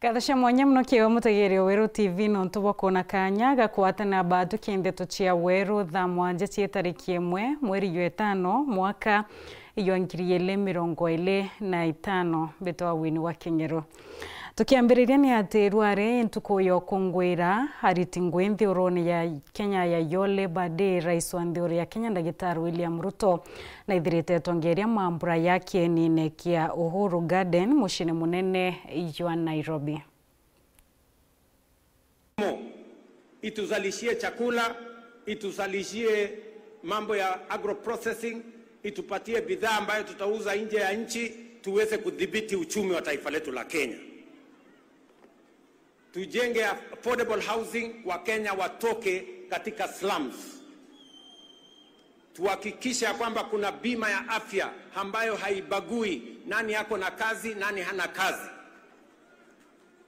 Kathasha mwanya mno kiwa mutagerio Weru TV no ntubo kona kanya gakwatana badu kindeto cia Weru tha mwanja cia tariki 1 mweri wa 5 mwaka 2025 betwa wini wa Kengero. Tukiambiriria ni ati Rware ntuko yo kongwira hariti ngwendi urone ya Kenya ya Yole Bade rais wa nthuri ya Kenya Ndagitari William Ruto na ithirite tongeria mambura yake ni nekia Uhuru Garden mushine munene wa Nairobi. Ituzalishie chakula, ituzalishie mambo ya agro processing, itupatie bidhaa ambayo tutauza nje ya nchi, tuweze kudhibiti uchumi wa taifa letu la Kenya. Tujenge affordable housing, wa Kenya watoke katika slums. Tuhakikishe kwamba kuna bima ya afya ambayo haibagui nani yako na kazi, nani hana kazi.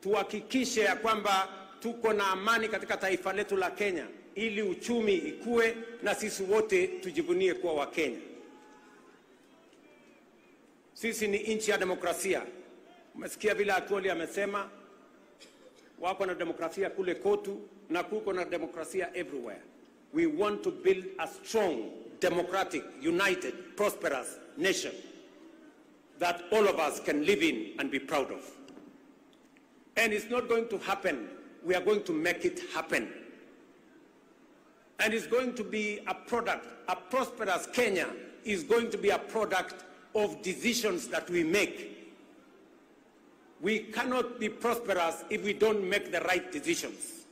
Tuhakikishe ya kwamba tuko na amani katika taifa letu la Kenya ili uchumi ikue na sisi wote tujivunie kuwa wa Kenya. Sisi ni nchi ya demokrasia. Umesikia vile Atwoli amesema wako na demokrasia kule Kotu na kuko na demokrasia everywhere. We want to build a strong, democratic, united, prosperous nation that all of us can live in and be proud of. And it's not going to happen. We are going to make it happen. And it's going to be a product, a prosperous Kenya is going to be a product of decisions that we make. We cannot be prosperous if we don't make the right decisions.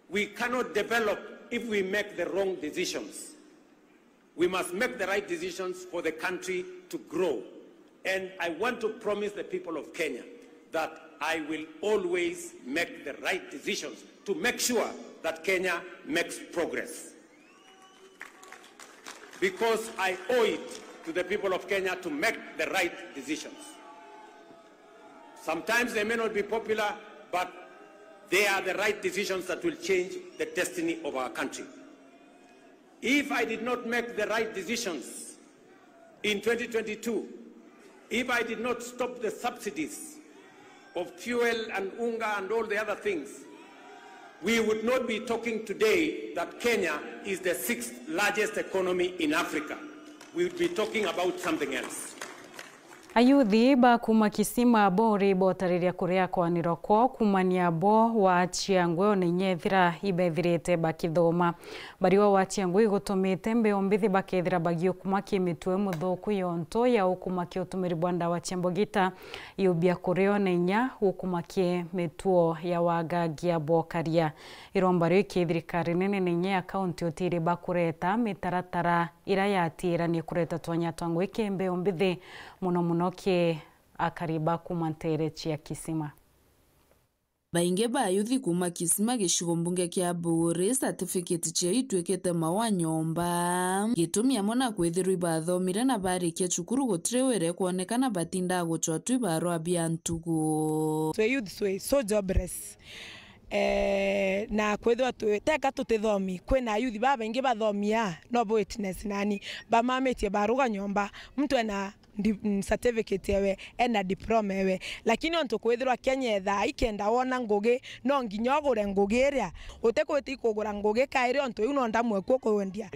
We cannot develop if we make the wrong decisions. We must make the right decisions for the country to grow. And I want to promise the people of Kenya that I will always make the right decisions to make sure that Kenya makes progress. Because I owe it to the people of Kenya to make the right decisions. Sometimes they may not be popular, but they are the right decisions that will change the destiny of our country. If I did not make the right decisions in 2022, if I did not stop the subsidies of fuel and unga and all the other things, we would not be talking today that Kenya is the 6th largest economy in Africa. We would be talking about something else. Ayuthi ba kuma kisima bori botariria kuria kwa niroko kumania bo wa Chiangwe ne nyethira ibethirite bakithoma bariwa wa Chiangwe gutumite mbeombithi bakethira bagio kuma kimitwe muthuku yonto ya ukuma kiotumiri bwanda wa Chembogita yubia kurio nenya ukuma kimituo ya wagagia bokaria irombari kithirikari nene nenya akaunti otiri bakureta mitaratara irayatira ni kureta twanya twangwe kembeombithi muno ke akariba kumantere chia kisima. Bainge ba yuthi kuma kisima gishigo mbunge kia Bure certificate chia itwekete mawa nyomba gitumia mona kwethiru ibathomire na barikia cukuru gutirewere kuonekana batinda guchwa tu ibaro abia ntugo so youth so jobless na kwethwa teka tutithomi kwena youth baba inge bathomia no witness nani ba mametie baruga nyomba mtu ena certificate yewe ena diploma yewe lakini onto kwethirwa Kenya etha ikenda wona ngugi no nginya ogure ngugi iria utekwete ikugura ngugi kaire onto yu no ndamwe kwendia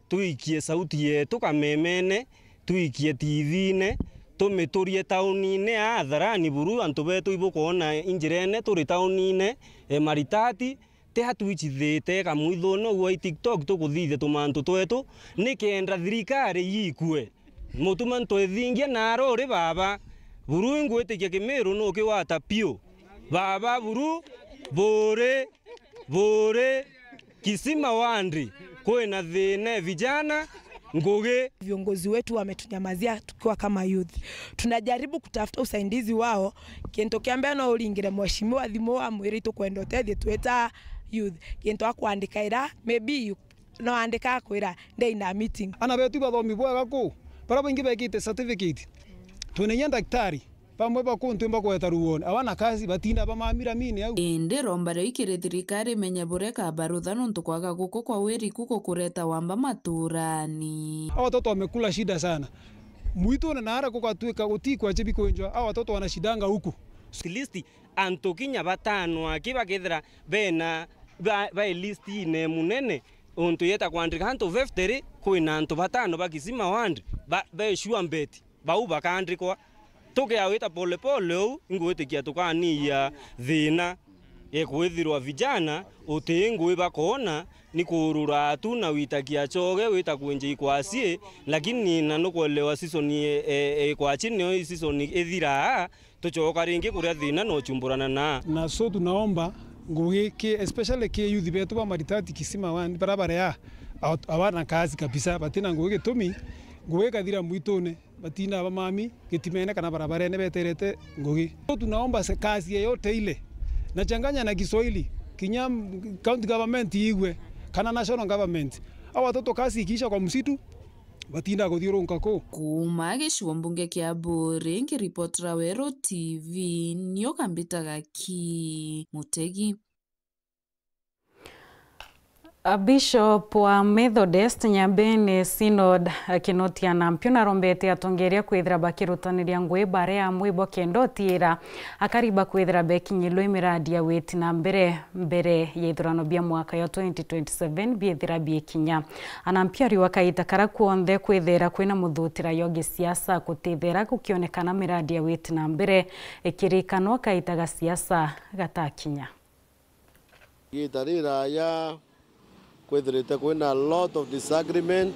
tuikie sauti yetu kamemene tuikie TV-ne tumiturie tauni-ne atharani buru antu betu ibukuona injirene turi tauni-ne maritati te hatuichithite kamwithono gwa TikTok tukuthithe tumantu twetu nikenda thirikari yikue mutuma ntwethingia na rori baba buru ngwetikia Kimiru no kiwata pio baba buru Bure kisima wandri kwena thine vijana ngugi. Viongozi wetu wametunyamazia tukiwa kama youth. Tunajaribu kutafuta usaidizi wao kento kiambia no ulingire mheshimiwa thimo wa mwiri tukwenda tethi tweta youth kento akuandika ira maybe no andika kwira ndei na meeting ana betu bathomi bwega ku para bingi bekite certificate tunenya daktari pamwe bakuntu mbakweta ruone awana kazi batinda bamamira mine au ende rombare ikire thirikari menya bureka baruthano ntukwaga guko kwa weri kuko kureta wamba maturani watoto wamekula shida sana mwito na nara kukatweka utikwa chibi kwenjwa watoto wanashidanga huku listi antu kinya batano akibagethera bena ba listi ne munene untu yeta kwandika antu 50 kwina antu batano bakisima wandi ba sure bet bau bakandikwa toke awita pole pole u ingwetikia tukania thina ekwithirwa vijana utingwe bakona ni kurura tu na witakia choge wita kwenje ikwasie lakini na nukuelewa season kwa chini season ethira tuchoka ringi kuria thina no chumburana na so tunaomba ngugi especially ke youth betu ba maritati kisima wandi barabara ya awana kazi kabisa batina ngugi tumi ngugi kathira muitone batina ba mami gitimene kana barabara ne beterete ngugi so tunaomba kazi yote ile na changanya na Kiswahili kinya county government igwe kana national government au watoto kazi ikisha kwa msitu batinda guthiurunka ko kuma gicigo mbunge kia Mburi ngiripotera Wero TV nio kambitaga ki Mutegi. Bishop wa Methodist Nyambene Synod Kinotia na Mpiona Rombete atongeria kwithira bakirutaniria ngui bare ya mwibo kendotira akariba kwithira bekinyilo imiradi ya weti na mbere ya ithurano bia mwaka ya 2027 biethira biekinya anampiari wakaita kara kuonthe kwithira kwina muthutira yogi siasa kutithira gukionekana miradi ya weti na mbere ikirikano kaitaga siasa gatakinya gitarira ya kwethirite kwina a lot of disagreement,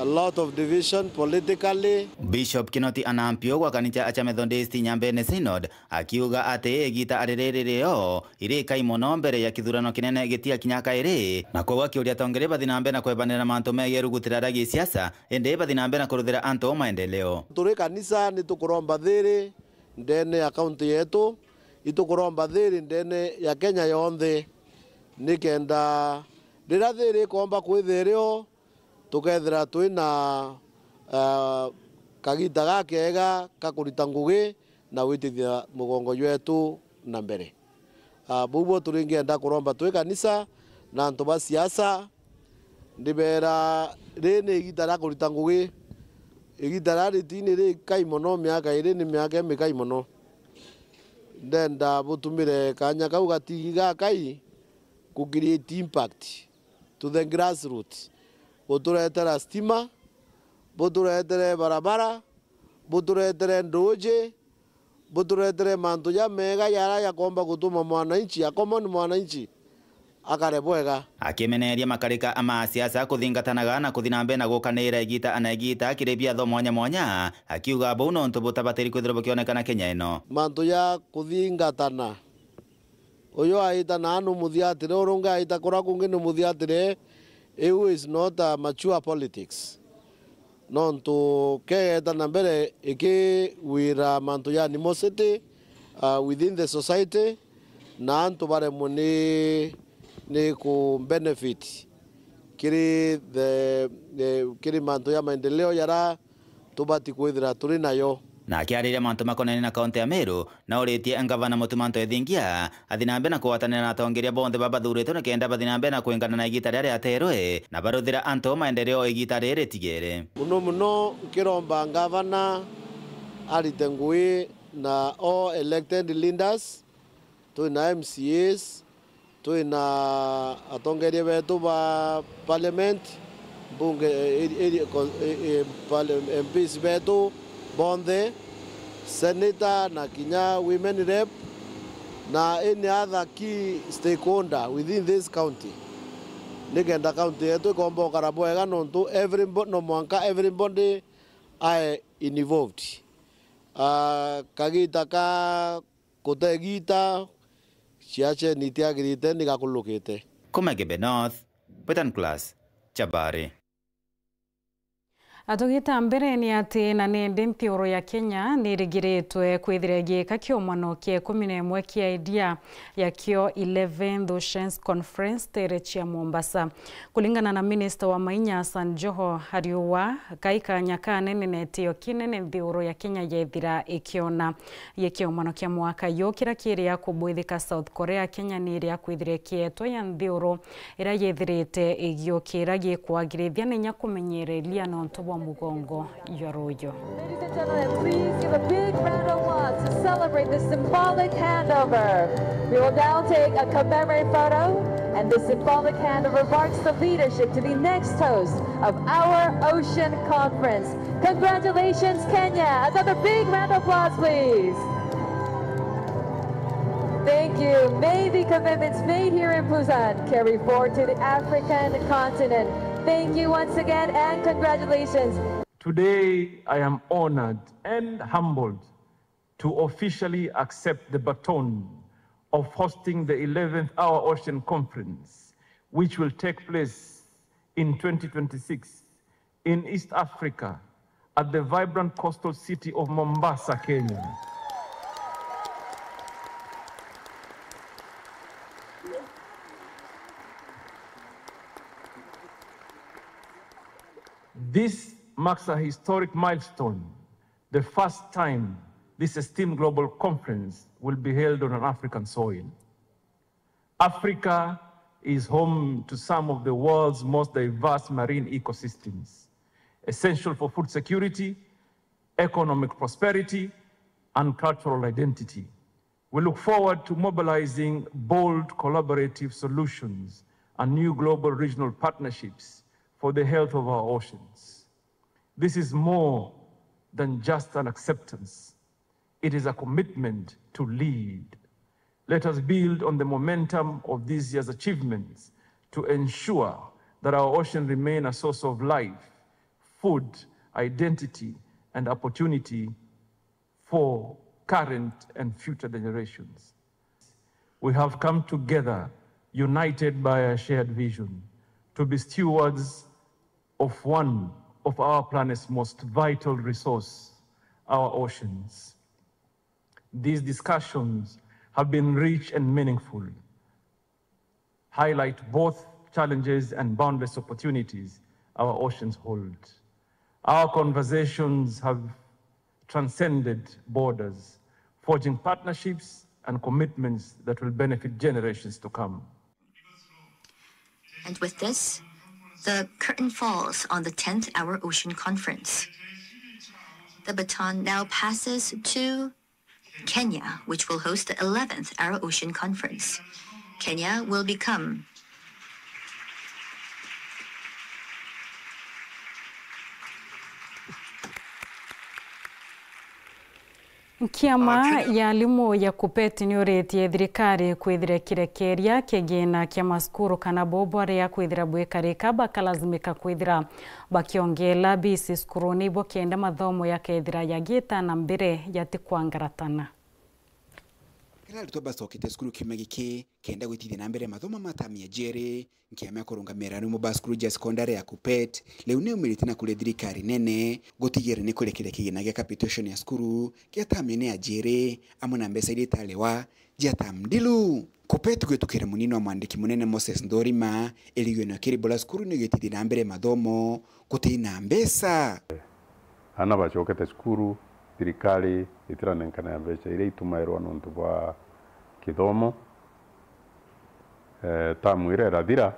a lot of division politically. Bishop Kinoti anampio kwa kanisa acha Methodist Nyambene Synod akiuga ati egita arerereyo iri kaimono mbere ya kithurano kinene gitia kinyaka iri na kwa kiuria tongere bathinambe na kwebanira mantu megerugutira ragi siasa ende bathinambe na kuruthira antu maendeleo. Turi kanisa ni tukuromba thiri ndene ya kaunti yetu itukuromba thiri ndene ya Kenya yonthe nikenda rira thiri komba kwithirio tukethira twina kagita gakega kakurita ngugi na witithia mugongo wetu na mbere bubo turingienda kuromba twi kanisa na antu ba siasa ndibera rene igitara kurita ngugi igitara ritini ri kaimono miaka iri ni miaka mikaimono ndenda butumire kanya kau gatiga kai ku create impact to the grassroots buturetera stima buturetere barabara buturetere ndoje buturetere mantu ya mega yara ya komba gutuma mwananchi akomoni mwananchi akare bwega akimeneria makarika ama siasa kuthingatanaga na kuthinambe na gukanira igita anagita kiribia tho mwanya akiuga bauno ntu butabatiri kwithira bukionekana Kenya ino mantu ya kuthingatana oyo aita nanu muthiatire urunga aita kura kungi ni muthiatire it is not a mature politics nontu keeta na mbere iki wira mantu ya animosity within the society na antu bare muni ni ku benefit kiri kiri mantu ya maendeleo yara tubati kwithira turi nayo na akiarire mantu makonene na kaunti ya Meru na uritie ngavana Mutumanto Ethingia athinambe na kuwatanira na atongeria bonthe babathurite na kenda bathinambe na kuingana na igita riria aterwe na baruthira antu maendeleo igita riri tigere muno kiromba ngavana arite ngui na all elected leaders tuina MCAs tuina atongeria betu ba parliament bunge MPs betu bonde senator na kinya women rep na any other key stakeholder within this county nigenda county yetu kombo karabwega nontu everybody no mwanka everybody are involved kagita ka kutegita chiache nitiagirite nigakulukite Kumegebe North Petan Class Chabari Atogita mbere ni ati na nende ntioro ya Kenya nirigiritwe kwithira giika kiomano kie 11 kia idea ya kio 11th Oceans Conference terechia Mombasa. Kulingana na Minister wa Mainya Hassan Joho hariuwa kaika nyaka nene netio kinene ntioro ya Kenya yethira ikiona yekiomano kia mwaka yo kira kiri ya kubwithika South Korea. Kenya niri ya kwithire kieto ya ntioro ira yethirite igio kira gikwagirithia nenya kumenyereria nonto mugongo yoroyo. Ladies and gentlemen, please give a big round of applause to celebrate this symbolic handover. We will now take a commemorative photo, and this symbolic handover marks the leadership to the next host of our Ocean Conference. Congratulations, Kenya. Another big round of applause, please. Thank you. May the commitments made here in Busan carry forward to the African continent. Thank you once again and congratulations. Today, I am honored and humbled to officially accept the baton of hosting the 11th Our Ocean Conference, which will take place in 2026 in East Africa at the vibrant coastal city of Mombasa, Kenya. This marks a historic milestone, the first time this esteemed global conference will be held on an African soil. Africa is home to some of the world's most diverse marine ecosystems, essential for food security, economic prosperity, and cultural identity. We look forward to mobilizing bold collaborative solutions and new global regional partnerships for the health of our oceans. This is more than just an acceptance. It is a commitment to lead. Let us build on the momentum of this year's achievements to ensure that our ocean remain a source of life, food, identity, and opportunity for current and future generations. We have come together, united by a shared vision, to be stewards of one of our planet's most vital resource, our oceans. These discussions have been rich and meaningful, highlight both challenges and boundless opportunities our oceans hold. Our conversations have transcended borders, forging partnerships and commitments that will benefit generations to come. And with this, the curtain falls on the 10th Our Ocean Conference. The baton now passes to Kenya, which will host the 11th Our Ocean Conference. Kenya will become Kiama ya alimu ya KUPPET niũrĩtie thirikari kwithira kirekeria kĩgĩna kĩa maskuru kana bobo ya kwithira bwekarĩka bakalazimika kwithira bakiongela bisi skuruni ibo kenda mathomo ya kethira yagĩta na mbere yatikwangaratana. Kila rito basokete skuru kimegiki kenda gwitithia na mbere mathomo matamia jere nkiamya kurungamira mu baskuru ja secondary ya KUPPET leo ni umirite na kule thirikari nene gutigere ni kurekere kigina gya capitation ya skuru kya tamene ya jere amuna mbesa ile talewa jatamdilu KUPPET gwetukira munino wa mwandiki munene Moses Ndorima eliyo na kiribola skuru ni gwitithia na mbere mathomo gutina mbesa ana bachokete skuru thirikari itiranenkana mbeca iria itumairwa nuntu bwa kithomo tamwire irathira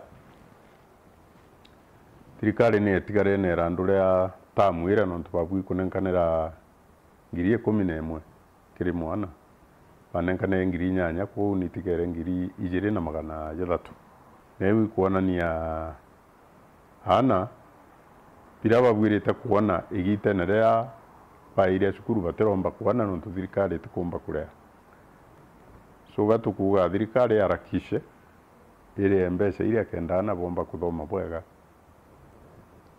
thirikari ni etigare ne randuria tamwire nuntu bwa kunenkanira 11,000 kiri mwana banenkane 8,000 kwa nitigere 2,300 newi kuonania ana biraba bwirite kuona igitenerea baire cukuru bateromba kuana nuntu thirikari tikumba kurea so gatukuga thirikari yarakishe ile mbese ile kendana bomba kuthoma bwega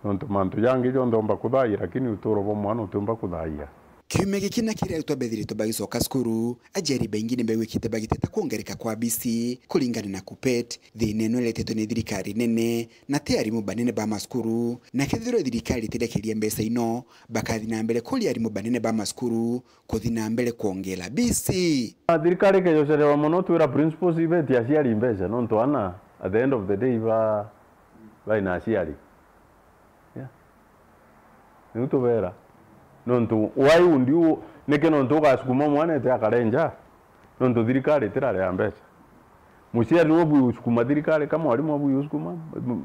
nuntu mantu yangi jondomba kuthai lakini utoro bo mwana utumba kuthaiya kiumege kina kiri utobethirito bagicoka skuru ajeri bengine begwikite bagiteta kuongereka kwa BC kulingana na KUPPET thine no leteto ni thirikari nene na tearimu banene ba maskuru na kethiro thirikari tirekeria mbesa ino bakathi na mbere kuli arimu banene ba maskuru kuthi na mbere kuongela BC thirikari ke yocerewa muno twira principles ibeti aciari mbesa no ntwana at the end of the day ba ina aciari ni utobera nontu wai undiu neke nontu gasukuma mwana te akarenja nontu thirikari tirare ya mbeca muciari no bu usukuma thirikari kama mwalimu abu usukuma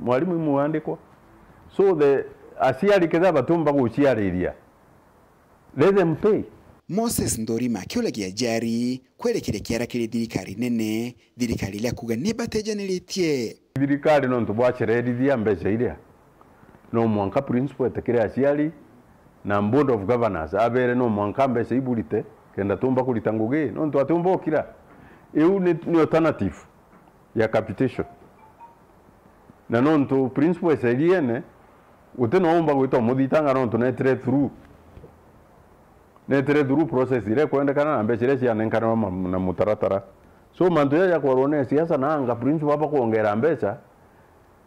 mwalimu muandikwa so the aciari ketha batumba guciariria, let them pay. Moses Ndorima akiulagia jari kwerekere kiara kiri thirikari nene, thirikari ila kuga nibatejaniritie. Thirikari no ntubwacererithia mbeca iria no mwanka principal etekire aciari na board of governors abere no mwanka mbeca iburite kenda tumba kurita ngugi no ntwatumba okira. Eu ni alternative ya capitation na no ntu principal eseriene uteno omba gwito muthitanga no tunetre through process ile kuendekana na mbeca iria cianenkana na mutaratara. So mantu ya korone siasa na anga principal hapa kuongera mbeca,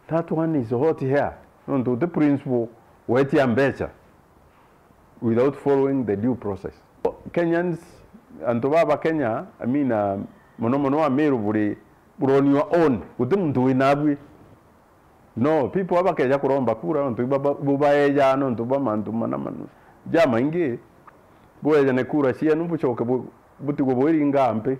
that one is hot here. No, the principal wetia mbeca without following the due process. Kenyans and baba Kenya, I mean mono ameru buri on your own utemuntu winabwi. No, people hapa keja kuromba kura onto bubaeja no nto bamantu manamanu jama ingi boeja ne kura cia numbuchoke butigo boiringa mpe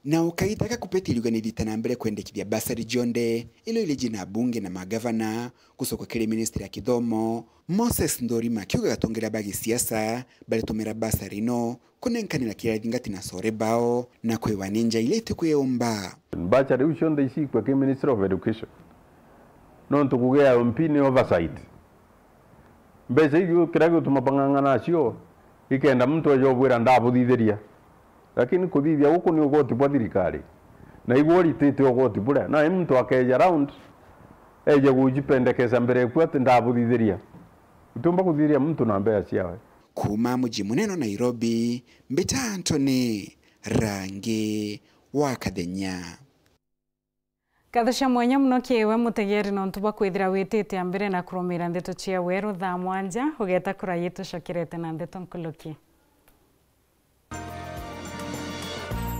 na ukaitaka kupetiliwa na mbele kuendekithia basari jonde ilo ile jina bunge na magavana kusoko kile ministry ya kithomo. Moses Ndorima kiuga gatongera bagi siasa bali tumira basari no kunenkanira kila thingati na sore bao na kwewa ninja ile tukuyomba basari ushonde isi kwa ke minister of education no ntukugea mpini oversight mbese hiyo kirago tumapangangana cio ikenda mtu ajobwira ndabuthithiria lakini kuthithia huko ni ugoti bwa thirikari na igwo ritite ugoti bure na mtu akeja round eje gujipendekeza mbere kwa ndabuthithiria utumba kuthithiria mtu na mbea ciawe. Kuma muji muneno Nairobi, Mbita Anthony, Rangi wa Kathenya. Kathasha mwanya muno kiewe mutegeri no ntuba kwithira witite ambere na kurumira ndeto cia weru thaa mwanja ugeta kura yitu shokirete na ndeto nkuluki.